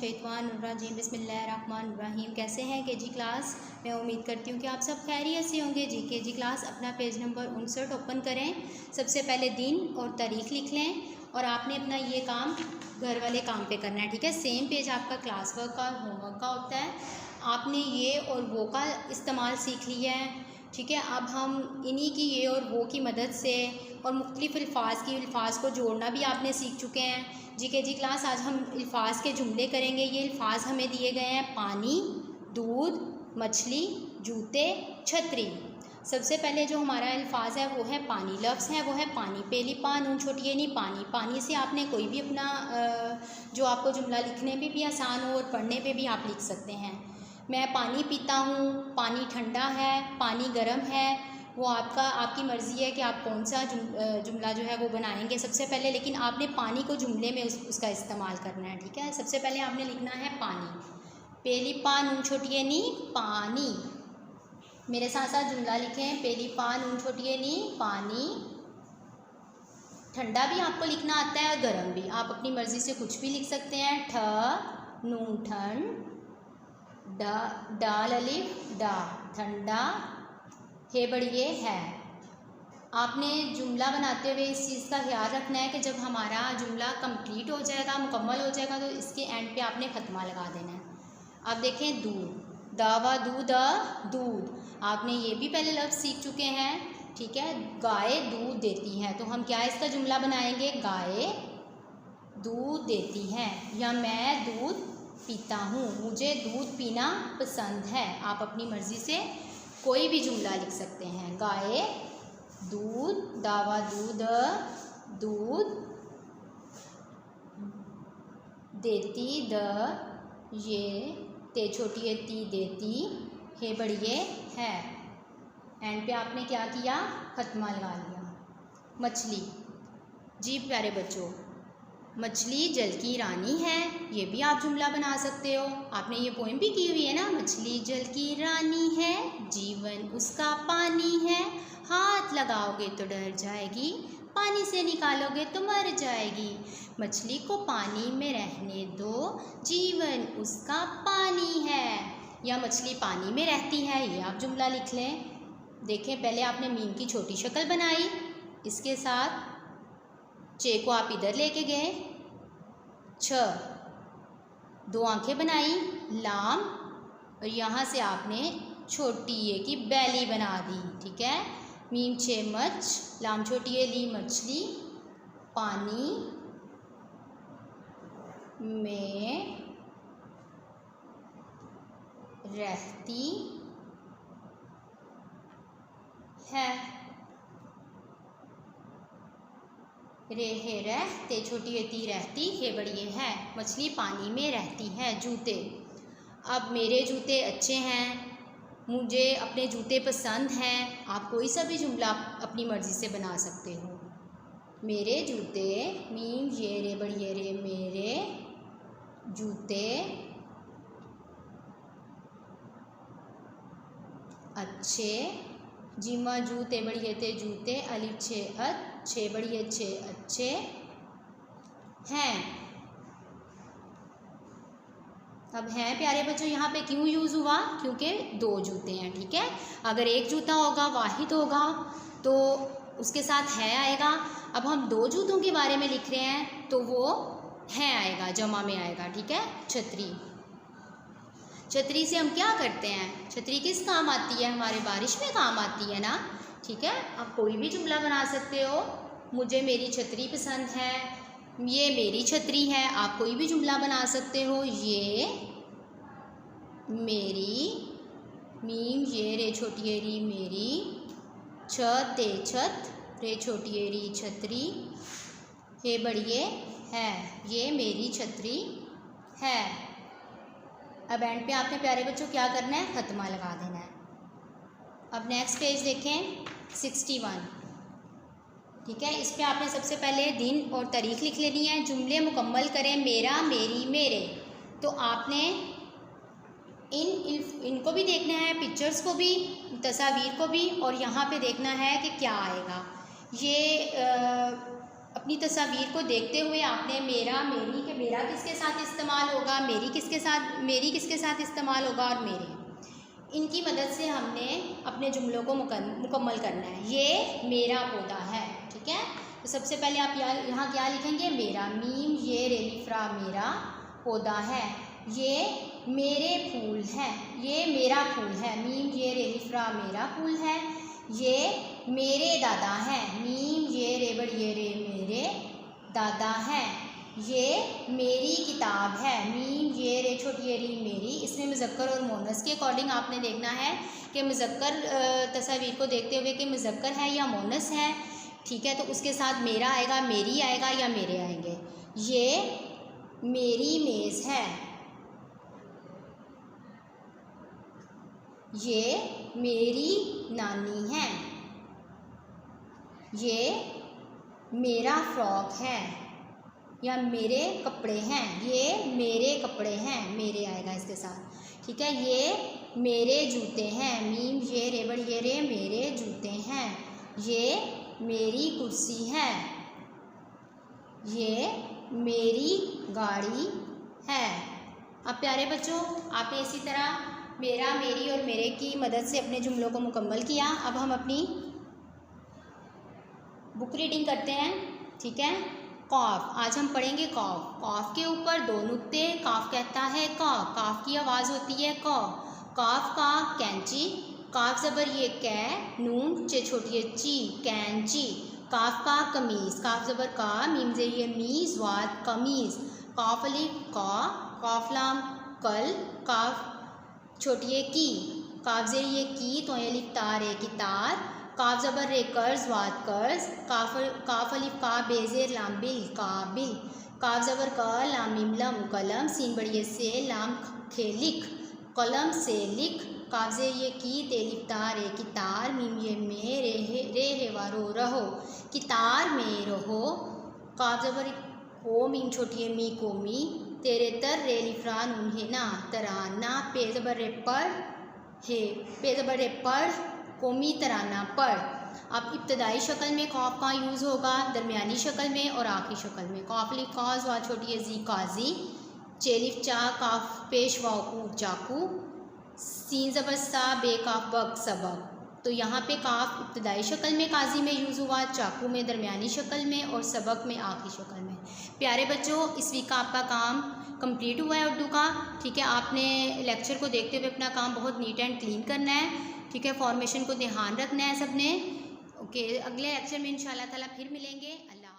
मिनशैतानिर्रजीम बिस्मिल्लाहिर्रहमानिर्रहीम। कैसे हैं केजी क्लास? मैं उम्मीद करती हूँ कि आप सब खैरियत से होंगे। जी केजी क्लास अपना पेज नंबर 59 ओपन करें। सबसे पहले दिन और तारीख लिख लें और आपने अपना ये काम घर वाले काम पे करना है, ठीक है। सेम पेज आपका क्लास वर्क का होमवर्क का होता है। आपने ये और वो का इस्तेमाल सीख लिया है, ठीक है। अब हम इन्हीं की ये और वो की मदद से और मुख्तलिफ अल्फाज को जोड़ना भी आपने सीख चुके हैं। जी के जी क्लास आज हम अल्फाज के जुमले करेंगे। ये अल्फाज हमें दिए गए हैं पानी, दूध, मछली, जूते, छतरी। सबसे पहले जो हमारा अल्फाज है वो है पानी। लफ्ज़ है वो है पानी। पहली पा नून छोटी ये नहीं पानी। पानी से आपने कोई भी अपना जो आपको जुमला लिखने में भी आसान हो और पढ़ने पे भी आप लिख सकते हैं। मैं पानी पीता हूँ, पानी ठंडा है, पानी गर्म है। वो आपकी मर्ज़ी है कि आप कौन सा जुमला जो है वो बनाएंगे सबसे पहले, लेकिन आपने पानी को जुमले में उसका इस्तेमाल करना है, ठीक है। सबसे पहले आपने लिखना है पानी। पहली पा नून छोटी ये नी पानी। मेरे साथ साथ जुमला लिखें। पहली पा नून छोटी ये नी पानी। ठंडा भी आपको लिखना आता है और गर्म भी, आप अपनी मर्ज़ी से कुछ भी लिख सकते हैं। ठ नून ठंड, डाल अलिफ डा ठंडा, हे बढ़िए है। आपने जुमला बनाते हुए इस चीज़ का ख्याल रखना है कि जब हमारा जुमला कंप्लीट हो जाएगा, मुकम्मल हो जाएगा, तो इसके एंड पे आपने ख़त्मा लगा देना है। अब देखें दूध, दावा दूध दूध। आपने ये भी पहले लफ्ज़ सीख चुके हैं, ठीक है। गाय दूध देती है, तो हम क्या इसका जुमला बनाएंगे? गाय दूध देती हैं। या मैं दूध पीता हूँ, मुझे दूध पीना पसंद है। आप अपनी मर्ज़ी से कोई भी जुमला लिख सकते हैं। गाय दूध, दावा दूध दूध देती, द ये ते छोटी ये ती देती, हे बढ़िए है। एंड पे आपने क्या किया? खत्मा लगा लिया। मछली, जी प्यारे बच्चों, मछली जल की रानी है, ये भी आप जुमला बना सकते हो। आपने ये पोएम भी की हुई है ना। मछली जल की रानी है, जीवन उसका पानी है, हाथ लगाओगे तो डर जाएगी, पानी से निकालोगे तो मर जाएगी। मछली को पानी में रहने दो, जीवन उसका पानी है। या मछली पानी में रहती है, ये आप जुमला लिख लें। देखें, पहले आपने मीम की छोटी शक्ल बनाई, इसके साथ चे को आप इधर लेके गए, छ दो आंखें बनाई, लाम, और यहाँ से आपने छोटी ये की बैली बना दी, ठीक है। मीम छे मच, लाम छोटी ये ली मछली, पानी में रहती है। रे हे रह, ते छोटी ये ती रहती, हे बड़ी है। मछली पानी में रहती है। जूते, अब मेरे जूते अच्छे हैं, मुझे अपने जूते पसंद हैं। आप कोई सा भी जुमला अपनी मर्ज़ी से बना सकते हो। मेरे जूते, मीम ये रे बड़ी ये रे, मेरे जूते अच्छे, जिमा जूते बड़ी ये ते जूते, अलिफ छे अच्छे बड़ी अच्छे अच्छे हैं। अब हैं प्यारे बच्चों यहाँ पे क्यों यूज़ हुआ? क्योंकि दो जूते हैं, ठीक है। अगर एक जूता होगा, वाहिद होगा, तो उसके साथ है आएगा। अब हम दो जूतों के बारे में लिख रहे हैं तो वो है आएगा, जमा में आएगा, ठीक है। छतरी, छतरी से हम क्या करते हैं? छतरी किस काम आती है? हमारे बारिश में काम आती है ना, ठीक है। आप कोई भी जुमला बना सकते हो। मुझे मेरी छतरी पसंद है, ये मेरी छतरी है, आप कोई भी जुमला बना सकते हो। ये मेरी, मीम ये रे छोटी ये री मेरी, छ ते छत, रे छोटी ये री छतरी, हे बढ़िए है, ये मेरी छतरी है। अब एंड पे आपने प्यारे बच्चों क्या करना है? खत्मा लगा देना है। अब नेक्स्ट पेज देखें, 61, ठीक है। इस पे आपने सबसे पहले दिन और तारीख लिख लेनी है। जुमले मुकम्मल करें। मेरा, मेरी, मेरे। तो आपने इनको भी देखना है, पिक्चर्स को भी, तस्वीर को भी, और यहाँ पे देखना है कि क्या आएगा। ये अपनी तस्वीर को देखते हुए आपने मेरा, मेरी के मेरा किसके साथ इस्तेमाल होगा, मेरी किसके साथ इस्तेमाल होगा और मेरे, इनकी मदद से हमने अपने जुमलों को मुकम्मल करना है। ये मेरा पौधा है, ठीक है। तो सबसे पहले आप यहाँ क्या लिखेंगे, मेरा, मीम ये रेलिफ्रा मेरा पौधा है। ये मेरे फूल हैं, ये मेरा फूल है, मीम ये रेलिफ्रा मेरा फूल है। ये मेरे दादा हैं, मीम ये रेबड़ ये रे मेरे दादा हैं। ये मेरी किताब है, मीम ये रे छोटी ये री मेरी। इसमें मुज़क्कर और मोनस के अकॉर्डिंग आपने देखना है कि मुज़क्कर तस्वीर को देखते हुए कि मुज़क्कर है या मोनस है, ठीक है। तो उसके साथ मेरा आएगा, मेरी आएगा या मेरे आएंगे। ये मेरी मेज़ है, ये मेरी नानी है। ये मेरा फ्रॉक है या मेरे कपड़े हैं, ये मेरे कपड़े हैं, मेरे आएगा इसके साथ, ठीक है। ये मेरे जूते हैं, मीम ये रेबड़ ये रे मेरे जूते हैं। ये मेरी कुर्सी है, ये मेरी गाड़ी है। अब प्यारे बच्चों, आपने इसी तरह मेरा, मेरी और मेरे की मदद से अपने जुमलों को मुकम्मल किया। अब हम अपनी बुक रीडिंग करते हैं, ठीक है। कॉफ, आज हम पढ़ेंगे कॉफ। कॉफ के ऊपर दो नुक्ते, काफ कहता है क, काफ की आवाज़ होती है क। काफ का कैंची, काफ ज़बर ये कै, नून चे छोटी ये ची, कैंची। काफ का कमीज़, काफ ज़बर का, मीम ज़ेर ये मी, ज़्वाद कमीज़। काफ अलिफ का, काफ लाम कल, काफ छोटी ये की, काफ ज़ेर ये की, तो अलिफ तार है कितार। काफ ज़बर रे कर्ज, वाद कर्ज। काफ अलिफ का, बेज़ेर लाम बिल काबिल। काफ ज़बर का, लाम मीम लम कलम, सीन बड़िए से, लाम खे लिख, कलम से लिख। काफ ज़ेर ये की, तेलिफ तार है कितार, मीम ये में रे हे वारो रहो, कितार में रहो। काफ ज़बर को, मीम छोटी है मी को मी, तेरे तर रे लिफ्रान उन्हें ना, तराना। पे ज़बर रे पढ़ है, पे ज़बर रे पढ़, कौमी तराना पढ़। अब इब्तदाई शक्ल में कॉफ का यूज़ होगा, दरमियानी शक्ल में और आखिरी शक्ल में। कॉफ लिफ काज वा छोटी जी काजी, चेलिफ चा काफ पेश वाकू चाकू, सीन ज़बर सा बे काफ बक सबक। तो यहाँ पे काफ इब्तदाई शक्ल में काजी में यूज़ हुआ, चाकू में दरमियानी शक्ल में और सबक में आखिरी शक्ल में। प्यारे बच्चों, इस वीक का आपका काम कंप्लीट हुआ है उर्दू का, ठीक है। आपने लेक्चर को देखते हुए अपना काम बहुत नीट एंड क्लीन करना है, ठीक है। फॉर्मेशन को ध्यान रखना है सबने, ओके। अगले लेक्चर में इंशाल्लाह ताला फिर मिलेंगे। अल्लाह।